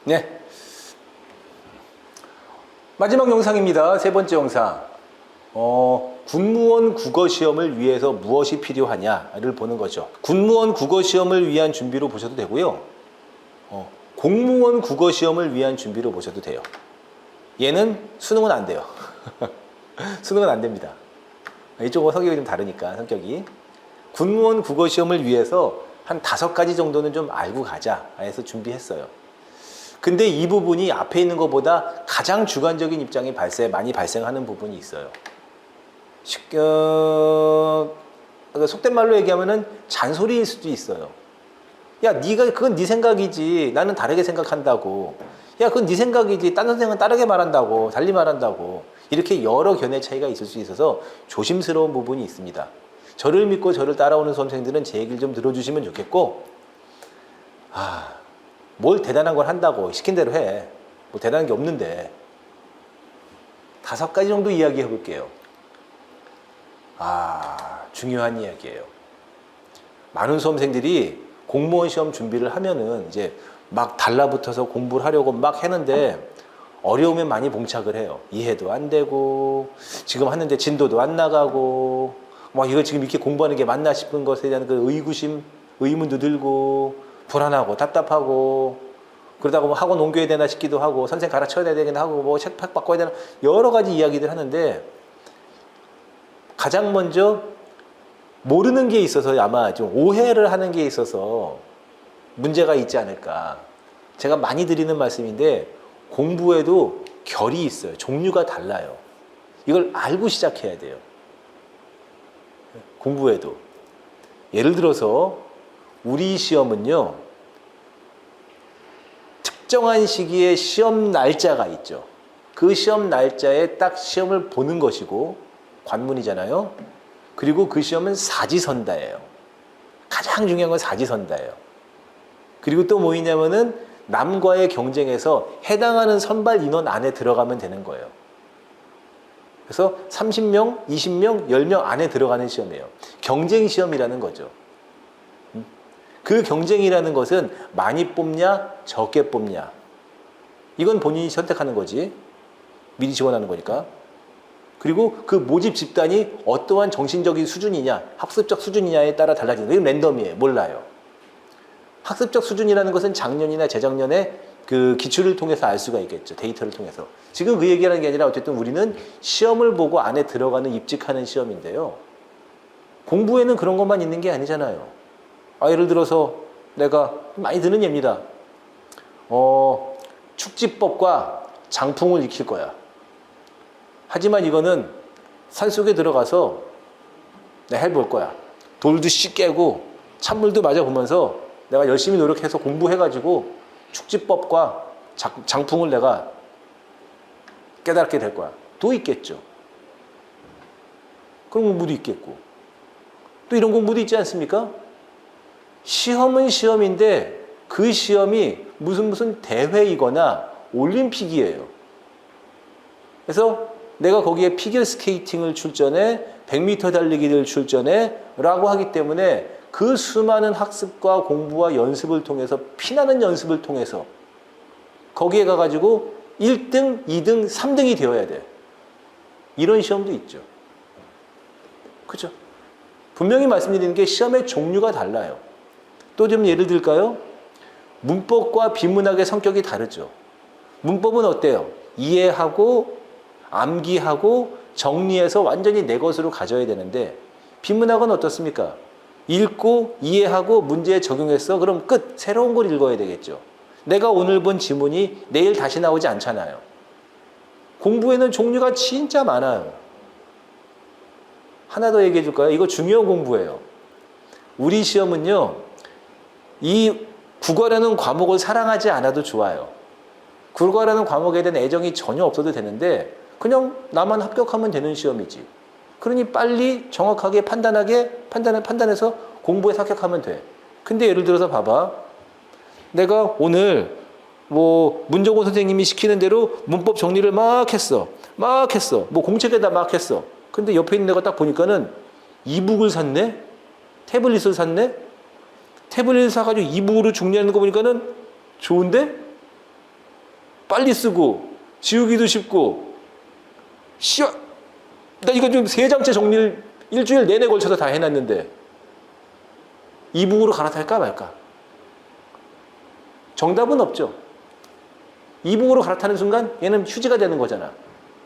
네. 마지막 영상입니다. 세 번째 영상. 군무원 국어시험을 위해서 무엇이 필요하냐를 보는 거죠. 군무원 국어시험을 위한 준비로 보셔도 되고요. 공무원 국어시험을 위한 준비로 보셔도 돼요. 얘는 수능은 안 돼요. 수능은 안 됩니다. 이쪽은 성격이 좀 다르니까, 성격이. 군무원 국어시험을 위해서 한 5가지 정도는 좀 알고 가자 해서 준비했어요. 근데 이 부분이 앞에 있는 것보다 가장 주관적인 입장이 많이 발생하는 부분이 있어요. 속된 말로 얘기하면은 잔소리일 수도 있어요. 야, 그건 네 생각이지. 나는 다르게 생각한다고. 야, 그건 네 생각이지. 딴 선생은 다르게 말한다고. 달리 말한다고. 이렇게 여러 견해 차이가 있을 수 있어서 조심스러운 부분이 있습니다. 저를 믿고 저를 따라오는 수험생들은 제 얘기를 좀 들어주시면 좋겠고, 뭘 대단한 걸 한다고 시킨 대로 해. 뭐 대단한 게 없는데. 5가지 정도 이야기 해볼게요. 중요한 이야기예요. 많은 수험생들이 공무원 시험 준비를 하면은 이제 막 달라붙어서 공부를 하려고 막 했는데 어려우면 많이 봉착을 해요. 이해도 안 되고, 지금 하는데 진도도 안 나가고, 이거 지금 이렇게 공부하는 게 맞나 싶은 것에 대한 그 의구심, 의문도 들고, 불안하고 답답하고, 그러다가 뭐 학원 옮겨야 되나 싶기도 하고, 선생 가르쳐야 되나 하고, 뭐 책 바꿔야 되나, 여러 가지 이야기들 하는데, 가장 먼저 모르는 게 있어서 아마 좀 오해를 하는 게 있어서 문제가 있지 않을까. 제가 많이 드리는 말씀인데, 공부에도 결이 있어요. 종류가 달라요. 이걸 알고 시작해야 돼요. 공부에도. 예를 들어서 우리 시험은요, 특정한 시기에 시험 날짜가 있죠. 그 시험 날짜에 딱 시험을 보는 것이고, 관문이잖아요. 그리고 그 시험은 사지선다예요. 가장 중요한 건 사지선다예요. 그리고 또 뭐 있냐면은 남과의 경쟁에서 해당하는 선발 인원 안에 들어가면 되는 거예요. 그래서 30명, 20명, 10명 안에 들어가는 시험이에요. 경쟁 시험이라는 거죠. 그 경쟁이라는 것은 많이 뽑냐, 적게 뽑냐. 이건 본인이 선택하는 거지. 미리 지원하는 거니까. 그리고 그 모집 집단이 어떠한 정신적인 수준이냐, 학습적 수준이냐에 따라 달라지는 거예요. 이건 랜덤이에요. 몰라요. 학습적 수준이라는 것은 작년이나 재작년에 그 기출을 통해서 알 수가 있겠죠. 데이터를 통해서. 지금 그 얘기하는 게 아니라 어쨌든 우리는 시험을 보고 안에 들어가는 입직하는 시험인데요. 공부에는 그런 것만 있는 게 아니잖아요. 예를 들어서 내가 많이 드는 예입니다. 축지법과 장풍을 익힐 거야. 하지만 이거는 산속에 들어가서 내가 해볼 거야. 돌도 씨 깨고 찬물도 맞아보면서 내가 열심히 노력해서 공부해가지고 축지법과 장풍을 내가 깨닫게 될 거야. 또 있겠죠. 그런 공부도 있겠고. 또 이런 공부도 있지 않습니까? 시험은 시험인데 그 시험이 무슨 대회이거나 올림픽이에요. 그래서 내가 거기에 피겨스케이팅을 출전해, 100m 달리기를 출전해 라고 하기 때문에 그 수많은 학습과 공부와 연습을 통해서, 피나는 연습을 통해서 거기에 가가지고 1등, 2등, 3등이 되어야 돼. 이런 시험도 있죠. 그죠? 분명히 말씀드리는 게 시험의 종류가 달라요. 또 좀 예를 들까요? 문법과 비문학의 성격이 다르죠. 문법은 어때요? 이해하고 암기하고 정리해서 완전히 내 것으로 가져야 되는데, 비문학은 어떻습니까? 읽고 이해하고 문제에 적용했어. 그럼 끝. 새로운 걸 읽어야 되겠죠. 내가 오늘 본 지문이 내일 다시 나오지 않잖아요. 공부에는 종류가 진짜 많아요. 하나 더 얘기해 줄까요? 이거 중요한 공부예요. 우리 시험은요, 이 국어라는 과목을 사랑하지 않아도 좋아요. 국어라는 과목에 대한 애정이 전혀 없어도 되는데 그냥 나만 합격하면 되는 시험이지. 그러니 빨리 정확하게 판단해서 공부해서 합격하면 돼. 근데 예를 들어서 봐봐. 내가 오늘 뭐 문정호 선생님이 시키는 대로 문법 정리를 막 했어. 뭐 공책에다 막 했어. 근데 옆에 있는 애가 딱 보니까는 이북을 샀네? 태블릿을 샀네? 태블릿을 사가지고 이북으로 정리하는 거 보니까는 좋은데? 빨리 쓰고 지우기도 쉽고 나 이거 좀 3장째 정리를 일주일 내내 걸쳐서 다 해놨는데 이북으로 갈아탈까 말까? 정답은 없죠. 이북으로 갈아타는 순간 얘는 휴지가 되는 거잖아.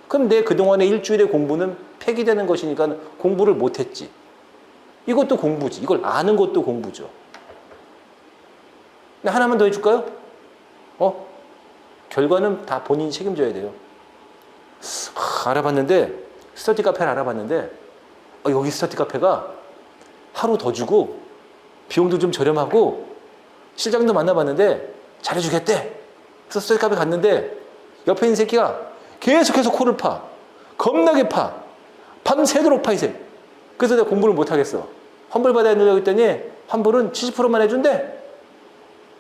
그럼 내 그동안의 일주일의 공부는 폐기되는 것이니까 공부를 못했지. 이것도 공부지. 이걸 아는 것도 공부죠. 근데 하나만 더 해줄까요? 결과는 다 본인이 책임져야 돼요. 알아봤는데, 스터디 카페를 알아봤는데, 여기 스터디 카페가 하루 더 주고, 비용도 좀 저렴하고, 실장도 만나봤는데, 잘해주겠대. 그래서 스터디 카페 갔는데, 옆에 있는 새끼가 계속해서 코를 파. 겁나게 파. 밤새도록 파, 이 새끼. 그래서 내가 공부를 못하겠어. 환불받아야 되려고 했더니, 환불은 70%만 해준대.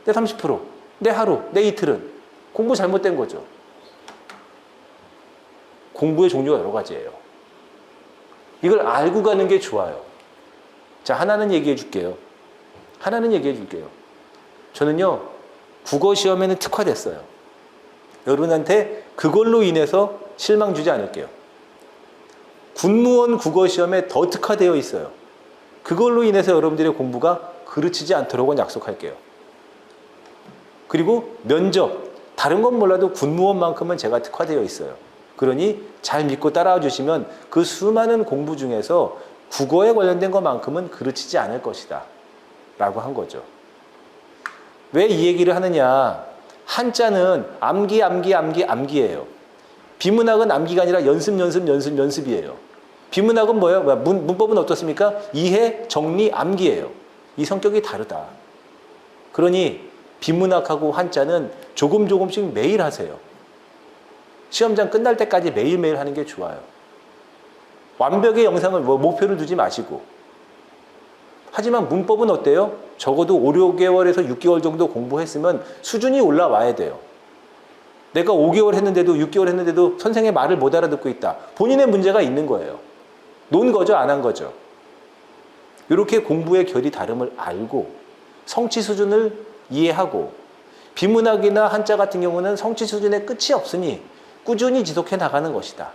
내 30%. 내 하루, 내 이틀은. 공부 잘못된 거죠. 공부의 종류가 여러 가지예요. 이걸 알고 가는 게 좋아요. 자, 하나는 얘기해 줄게요. 저는요, 국어 시험에는 특화됐어요. 여러분한테 그걸로 인해서 실망 주지 않을게요. 군무원 국어 시험에 더 특화되어 있어요. 그걸로 인해서 여러분들의 공부가 그르치지 않도록은 약속할게요. 그리고 면접, 다른 건 몰라도 군무원만큼은 제가 특화되어 있어요. 그러니 잘 믿고 따라와 주시면 그 수많은 공부 중에서 국어에 관련된 것만큼은 그르치지 않을 것이다 라고 한 거죠. 왜 이 얘기를 하느냐. 한자는 암기예요. 비문학은 암기가 아니라 연습이에요. 비문학은 뭐예요? 문법은 어떻습니까? 이해, 정리, 암기예요. 이 성격이 다르다. 그러니 비문학하고 한자는 조금씩 매일 하세요. 시험장 끝날 때까지 매일매일 하는 게 좋아요. 완벽의 영상을 목표를 두지 마시고. 하지만 문법은 어때요? 적어도 5, 6개월에서 6개월 정도 공부했으면 수준이 올라와야 돼요. 내가 5개월 했는데도 6개월 했는데도 선생의 말을 못 알아듣고 있다. 본인의 문제가 있는 거예요. 논 거죠, 안 한 거죠. 이렇게 공부의 결이 다름을 알고 성취 수준을 이해하고 비문학이나 한자 같은 경우는 성취 수준의 끝이 없으니 꾸준히 지속해 나가는 것이다.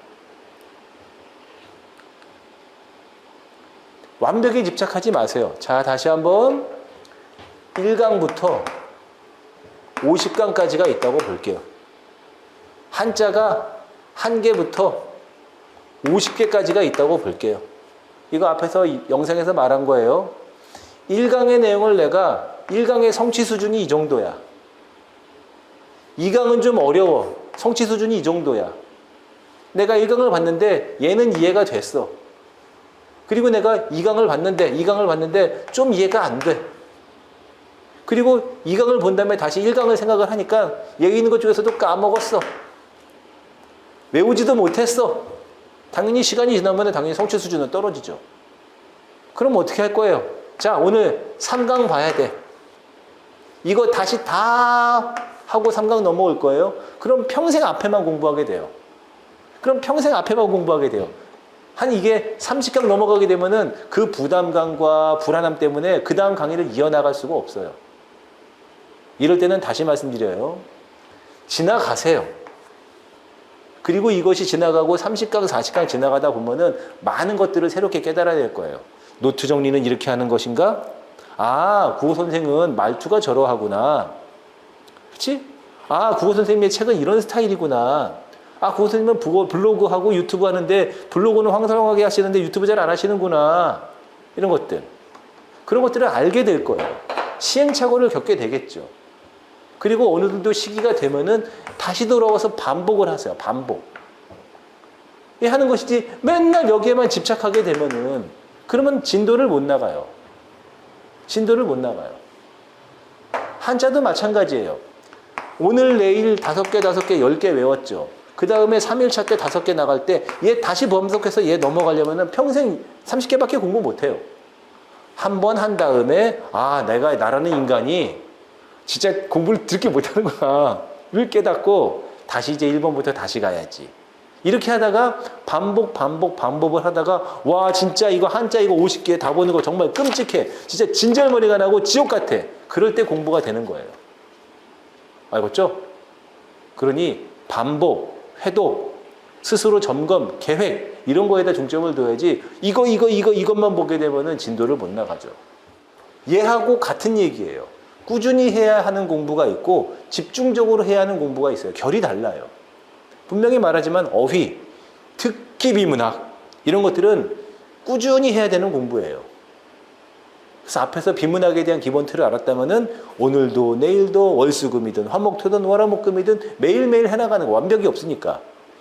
완벽에 집착하지 마세요. 자, 다시 한번 1강부터 50강까지가 있다고 볼게요. 한자가 1개부터 50개까지가 있다고 볼게요. 이거 앞에서 영상에서 말한 거예요. 1강의 내용을 내가 1강의 성취 수준이 이 정도야. 2강은 좀 어려워. 성취 수준이 이 정도야. 내가 1강을 봤는데 얘는 이해가 됐어. 그리고 내가 2강을 봤는데 좀 이해가 안 돼. 그리고 2강을 본 다음에 다시 1강을 생각을 하니까 여기 있는 것 중에서도 까먹었어. 외우지도 못했어. 당연히 시간이 지나면 당연히 성취 수준은 떨어지죠. 그럼 어떻게 할 거예요? 자, 오늘 3강 봐야 돼. 이거 다시 다 하고 3강 넘어올 거예요. 그럼 평생 앞에만 공부하게 돼요. 한 이게 30강 넘어가게 되면은 그 부담감과 불안함 때문에 그 다음 강의를 이어나갈 수가 없어요. 이럴 때는 다시 말씀드려요. 지나가세요. 그리고 이것이 지나가고 30강, 40강 지나가다 보면은 많은 것들을 새롭게 깨달아야 될 거예요. 노트 정리는 이렇게 하는 것인가? 아, 국어 선생은 말투가 저러하구나. 그렇지? 아, 국어 선생님의 책은 이런 스타일이구나. 아, 국어 선생님은 블로그하고 유튜브 하는데 블로그는 황당하게 하시는데 유튜브 잘 안 하시는구나. 이런 것들. 그런 것들을 알게 될 거예요. 시행착오를 겪게 되겠죠. 그리고 어느 정도 시기가 되면은 다시 돌아와서 반복을 하세요. 반복. 이 하는 것이지 맨날 여기에만 집착하게 되면은 그러면 진도를 못 나가요. 한자도 마찬가지예요. 오늘 내일 5개, 10개 외웠죠. 그 다음에 3일차 때 5개 나갈 때 얘 다시 범석해서 얘 넘어가려면 평생 30개밖에 공부 못해요. 한 번 한 다음에 아, 내가 나라는 인간이 진짜 공부를 듣게 못하는구나 를 깨닫고 다시 이제 1번부터 다시 가야지. 이렇게 하다가 반복을 하다가 와, 진짜 이거 한자 이거 50개 다 보는 거 정말 끔찍해. 진짜 진절머리가 나고 지옥 같아. 그럴 때 공부가 되는 거예요. 알겠죠? 그러니 반복, 회독, 스스로 점검, 계획 이런 거에다 중점을 둬야지 이것만 보게 되면은 진도를 못 나가죠. 얘하고 같은 얘기예요. 꾸준히 해야 하는 공부가 있고 집중적으로 해야 하는 공부가 있어요. 결이 달라요. 분명히 말하지만 어휘, 특기 비문학 이런 것들은 꾸준히 해야 되는 공부예요. 그래서 앞에서 비문학에 대한 기본 틀을 알았다면은 오늘도 내일도 월수금이든 화목토든 월화목금이든 매일매일 해나가는 거 완벽이 없으니까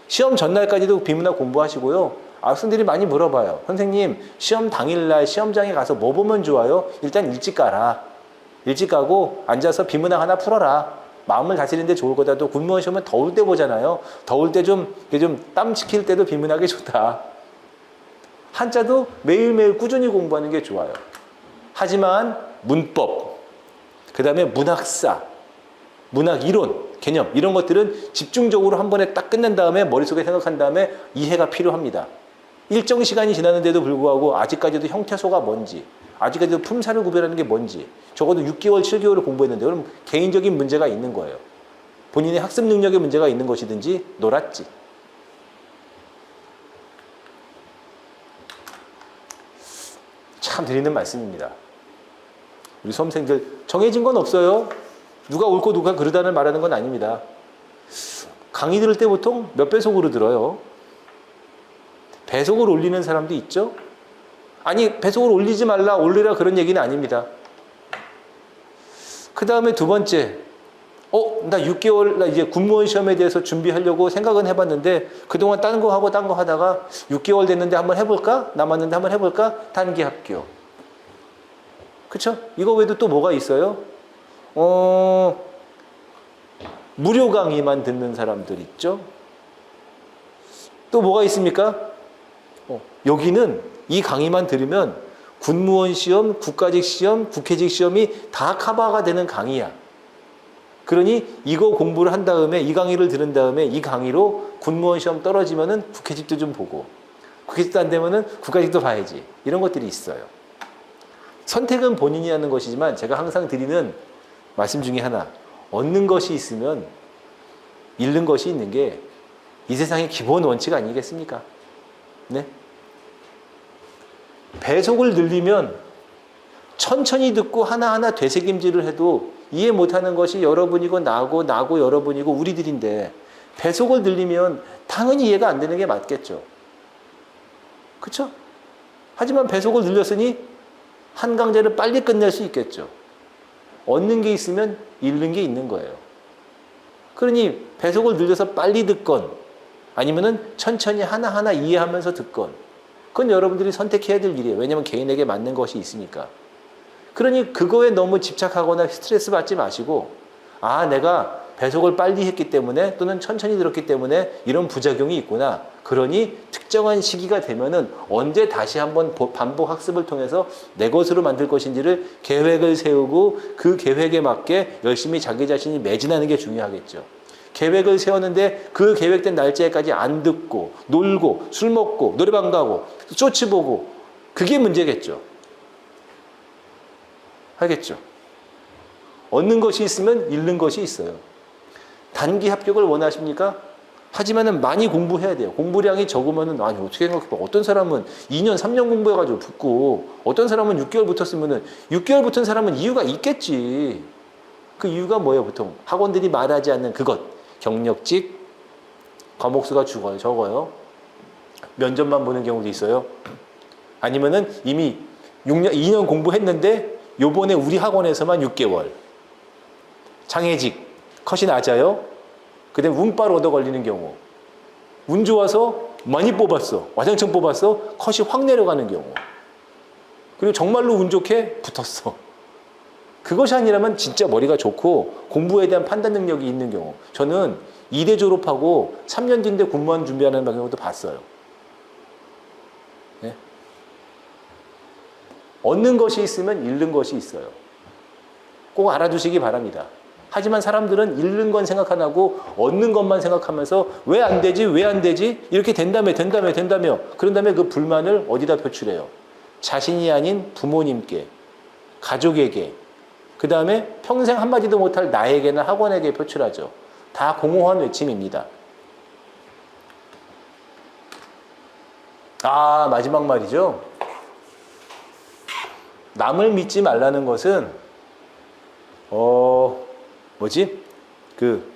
시험 전날까지도 비문학 공부하시고요. 학생들이 많이 물어봐요. 선생님 시험 당일날 시험장에 가서 뭐 보면 좋아요? 일단 일찍 가라. 일찍 가고 앉아서 비문학 하나 풀어라. 마음을 다스리는 데 좋을 거다. 또 군무원 시험은 더울 때 보잖아요. 더울 때 좀 땀 식힐 때도 비문학이 좋다. 한자도 매일매일 꾸준히 공부하는 게 좋아요. 하지만 문법, 그 다음에 문학사, 문학이론, 개념 이런 것들은 집중적으로 한 번에 딱 끝낸 다음에 머릿속에 생각한 다음에 이해가 필요합니다. 일정 시간이 지났는데도 불구하고 아직까지도 형태소가 뭔지, 아직까지도 품사를 구별하는 게 뭔지 적어도 6개월, 7개월을 공부했는데 그럼 개인적인 문제가 있는 거예요. 본인의 학습 능력에 문제가 있는 것이든지 놀았지. 참 드리는 말씀입니다. 우리 수험생들 정해진 건 없어요. 누가 옳고 누가 그르다를 말하는 건 아닙니다. 강의 들을 때 보통 몇 배속으로 들어요? 배속을 올리는 사람도 있죠? 아니 배속을 올리지 말라 올리라 그런 얘기는 아닙니다. 그 다음에 두 번째 나 6개월 나 이제 군무원 시험에 대해서 준비하려고 생각은 해봤는데 그동안 딴 거 하고 딴 거 하다가 6개월 됐는데 한번 해볼까? 남았는데 한번 해볼까? 단기 합격. 그쵸? 이거 외에도 또 뭐가 있어요? 무료 강의만 듣는 사람들 있죠? 또 뭐가 있습니까? 여기는 이 강의만 들으면 군무원 시험, 국가직 시험, 국회직 시험이 다 커버가 되는 강의야. 그러니 이거 공부를 한 다음에 이 강의를 들은 다음에 이 강의로 군무원 시험 떨어지면은 국회직도 좀 보고 국회직도 안 되면은 국가직도 봐야지. 이런 것들이 있어요. 선택은 본인이 하는 것이지만 제가 항상 드리는 말씀 중에 하나, 얻는 것이 있으면 잃는 것이 있는 게 이 세상의 기본 원칙 아니겠습니까? 네? 배속을 늘리면 천천히 듣고 하나하나 되새김질을 해도 이해 못하는 것이 여러분이고 나고 여러분이고 우리들인데 배속을 늘리면 당연히 이해가 안 되는 게 맞겠죠. 그렇죠? 하지만 배속을 늘렸으니 한 강좌를 빨리 끝낼 수 있겠죠. 얻는 게 있으면 잃는 게 있는 거예요. 그러니 배속을 늘려서 빨리 듣건 아니면은 천천히 하나하나 이해하면서 듣건 그건 여러분들이 선택해야 될 일이에요. 왜냐하면 개인에게 맞는 것이 있으니까. 그러니 그거에 너무 집착하거나 스트레스 받지 마시고 내가 배속을 빨리 했기 때문에 또는 천천히 들었기 때문에 이런 부작용이 있구나. 그러니 특정한 시기가 되면은 언제 다시 한번 반복 학습을 통해서 내 것으로 만들 것인지를 계획을 세우고 그 계획에 맞게 열심히 자기 자신이 매진하는 게 중요하겠죠. 계획을 세웠는데 그 계획된 날짜에까지 안 듣고 놀고 술 먹고 노래방 가고 쇼츠 보고 그게 문제겠죠. 알겠죠? 얻는 것이 있으면 잃는 것이 있어요. 단기 합격을 원하십니까? 하지만은 많이 공부해야 돼요. 공부량이 적으면은 어떻게 생각해봐. 어떤 사람은 2년, 3년 공부해가지고 붙고 어떤 사람은 6개월 붙었으면은 6개월 붙은 사람은 이유가 있겠지. 그 이유가 뭐예요? 보통 학원들이 말하지 않는 그것. 경력직, 과목수가 적어요. 면접만 보는 경우도 있어요. 아니면은 이미 2년 공부했는데 요번에 우리 학원에서만 6개월. 장애직, 컷이 낮아요. 그 다음에 운빨 얻어 걸리는 경우. 운 좋아서 많이 뽑았어. 와장창 뽑았어. 컷이 확 내려가는 경우. 그리고 정말로 운 좋게 붙었어. 그것이 아니라면 진짜 머리가 좋고 공부에 대한 판단 능력이 있는 경우. 저는 2대 졸업하고 3년 뒤인데 군무원 준비하는 경우도 봤어요. 네? 얻는 것이 있으면 잃는 것이 있어요. 꼭 알아두시기 바랍니다. 하지만 사람들은 잃는 건 생각 안 하고 얻는 것만 생각하면서 왜 안 되지? 왜 안 되지? 이렇게 된다며. 그런 다음에 그 불만을 어디다 표출해요? 자신이 아닌 부모님께, 가족에게, 그 다음에 평생 한마디도 못할 나에게나 학원에게 표출하죠. 다 공허한 외침입니다. 아, 마지막 말이죠. 남을 믿지 말라는 것은 뭐지? 그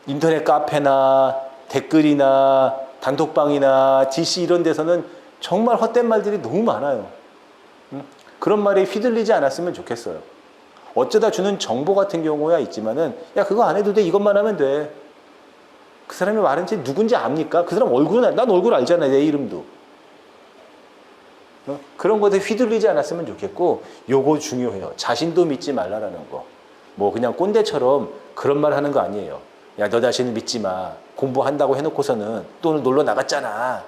인터넷 카페나 댓글이나 단톡방이나 DC 이런 데서는 정말 헛된 말들이 너무 많아요. 그런 말에 휘둘리지 않았으면 좋겠어요. 어쩌다 주는 정보 같은 경우야 있지만은 야 그거 안 해도 돼, 이것만 하면 돼. 그 사람이 말인지 누군지 압니까? 그 사람 얼굴은 난 얼굴 알잖아, 내 이름도. 그런 것에 휘둘리지 않았으면 좋겠고, 요거 중요해요. 자신도 믿지 말라라는 거. 뭐 그냥 꼰대처럼 그런 말 하는 거 아니에요. 야 너 자신을 믿지 마. 공부한다고 해놓고서는 또 오늘 놀러 나갔잖아.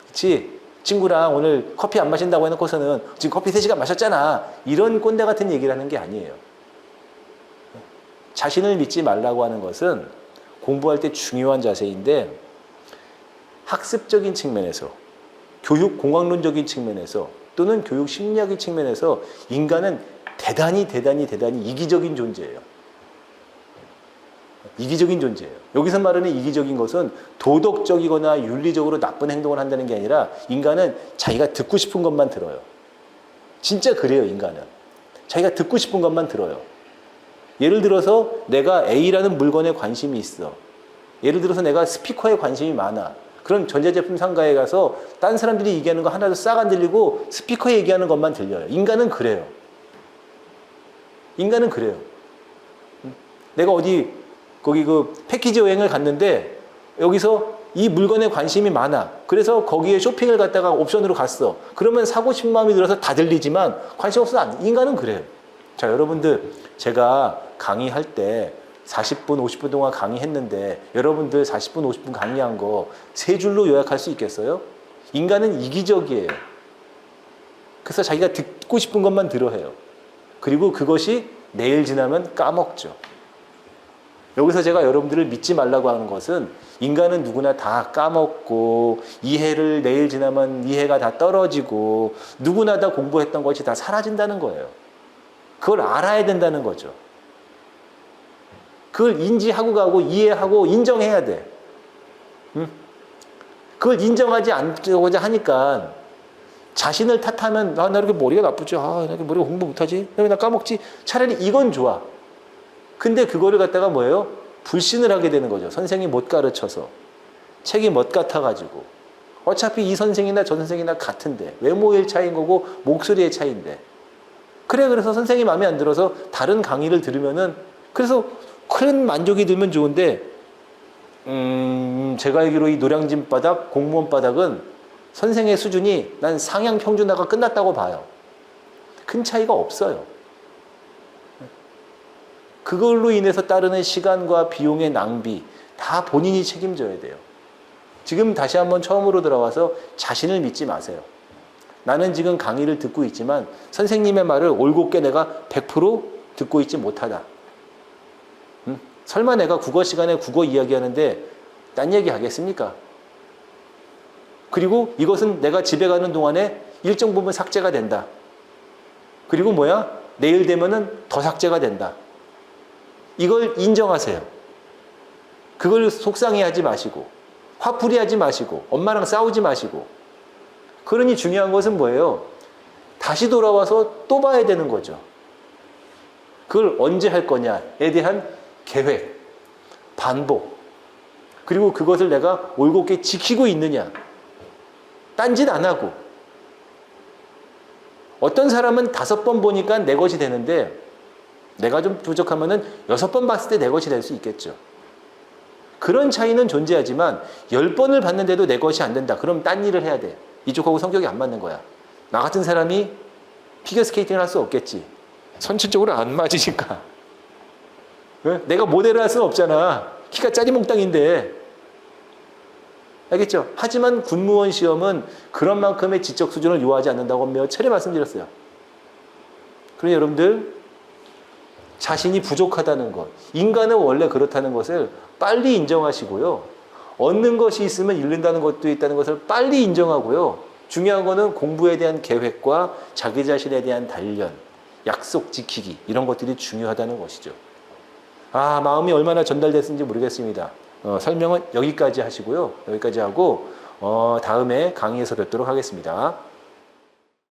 그치? 친구랑 오늘 커피 안 마신다고 해놓고서는 지금 커피 3시간 마셨잖아. 이런 꼰대 같은 얘기를 하는 게 아니에요. 자신을 믿지 말라고 하는 것은 공부할 때 중요한 자세인데, 학습적인 측면에서, 교육 공학론적인 측면에서, 또는 교육 심리학의 측면에서 인간은 대단히 이기적인 존재예요. 이기적인 존재예요. 여기서 말하는 이기적인 것은 도덕적이거나 윤리적으로 나쁜 행동을 한다는 게 아니라 인간은 자기가 듣고 싶은 것만 들어요. 진짜 그래요, 인간은. 자기가 듣고 싶은 것만 들어요. 예를 들어서 내가 A라는 물건에 관심이 있어. 예를 들어서 내가 스피커에 관심이 많아. 그럼 전자제품 상가에 가서 딴 사람들이 얘기하는 거 하나도 싹 안 들리고 스피커에 얘기하는 것만 들려요. 인간은 그래요. 인간은 그래요. 내가 어디 거기 그 패키지 여행을 갔는데 여기서 이 물건에 관심이 많아. 그래서 거기에 쇼핑을 갔다가 옵션으로 갔어. 그러면 사고 싶은 마음이 들어서 다 들리지만 관심 없어서 안. 인간은 그래요. 자, 여러분들 제가 강의할 때 40분, 50분 동안 강의했는데 여러분들 40분, 50분 강의한 거 3줄로 요약할 수 있겠어요? 인간은 이기적이에요. 그래서 자기가 듣고 싶은 것만 들어해요. 그리고 그것이 내일 지나면 까먹죠. 여기서 제가 여러분들을 믿지 말라고 하는 것은 인간은 누구나 다 까먹고 이해를 내일 지나면 이해가 다 떨어지고 누구나 다 공부했던 것이 다 사라진다는 거예요. 그걸 알아야 된다는 거죠. 그걸 인지하고 가고 이해하고 인정해야 돼. 그걸 인정하지 않고자 하니까 자신을 탓하면 나 이렇게 머리가 나쁘지, 나 이렇게 머리가 공부 못하지, 나 까먹지. 차라리 이건 좋아. 근데 그거를 갖다가 뭐예요? 불신을 하게 되는 거죠. 선생이 못 가르쳐서. 책이 못 같아가지고. 어차피 이 선생이나 저 선생이나 같은데. 외모의 차이인 거고 목소리의 차이인데. 그래서 선생이 마음에 안 들어서 다른 강의를 들으면은, 그래서 큰 만족이 들면 좋은데, 제가 알기로 이 노량진 바닥, 공무원 바닥은 선생의 수준이 난 상향 평준화가 끝났다고 봐요. 큰 차이가 없어요. 그걸로 인해서 따르는 시간과 비용의 낭비 다 본인이 책임져야 돼요. 지금 다시 한번 처음으로 들어와서 자신을 믿지 마세요. 나는 지금 강의를 듣고 있지만 선생님의 말을 올곧게 내가 100% 듣고 있지 못하다. 설마 내가 국어 시간에 국어 이야기하는데 딴 얘기 하겠습니까? 그리고 이것은 내가 집에 가는 동안에 일정 부분 삭제가 된다. 그리고 내일 되면은 더 삭제가 된다. 이걸 인정하세요. 그걸 속상해하지 마시고 화풀이하지 마시고 엄마랑 싸우지 마시고. 그러니 중요한 것은 뭐예요? 다시 돌아와서 또 봐야 되는 거죠. 그걸 언제 할 거냐에 대한 계획, 반복, 그리고 그것을 내가 올곧게 지키고 있느냐. 딴짓 안 하고. 어떤 사람은 5번 보니까 내 것이 되는데 내가 좀 부족하면은 6번 봤을 때 내 것이 될 수 있겠죠. 그런 차이는 존재하지만 10번을 봤는데도 내 것이 안 된다. 그럼 딴 일을 해야 돼. 이쪽하고 성격이 안 맞는 거야. 나 같은 사람이 피겨스케이팅을 할 수 없겠지. 선천적으로 안 맞으니까. 내가 모델을 할 수는 없잖아. 키가 짜리몽땅인데. 알겠죠? 하지만 군무원 시험은 그런 만큼의 지적 수준을 요하지 않는다고 몇 차례 말씀드렸어요. 그러니 여러분들, 자신이 부족하다는 것, 인간은 원래 그렇다는 것을 빨리 인정하시고요. 얻는 것이 있으면 잃는다는 것도 있다는 것을 빨리 인정하고요. 중요한 거는 공부에 대한 계획과 자기 자신에 대한 단련, 약속 지키기, 이런 것들이 중요하다는 것이죠. 마음이 얼마나 전달됐는지 모르겠습니다. 설명은 여기까지 하시고요. 여기까지 하고 다음에 강의에서 뵙도록 하겠습니다.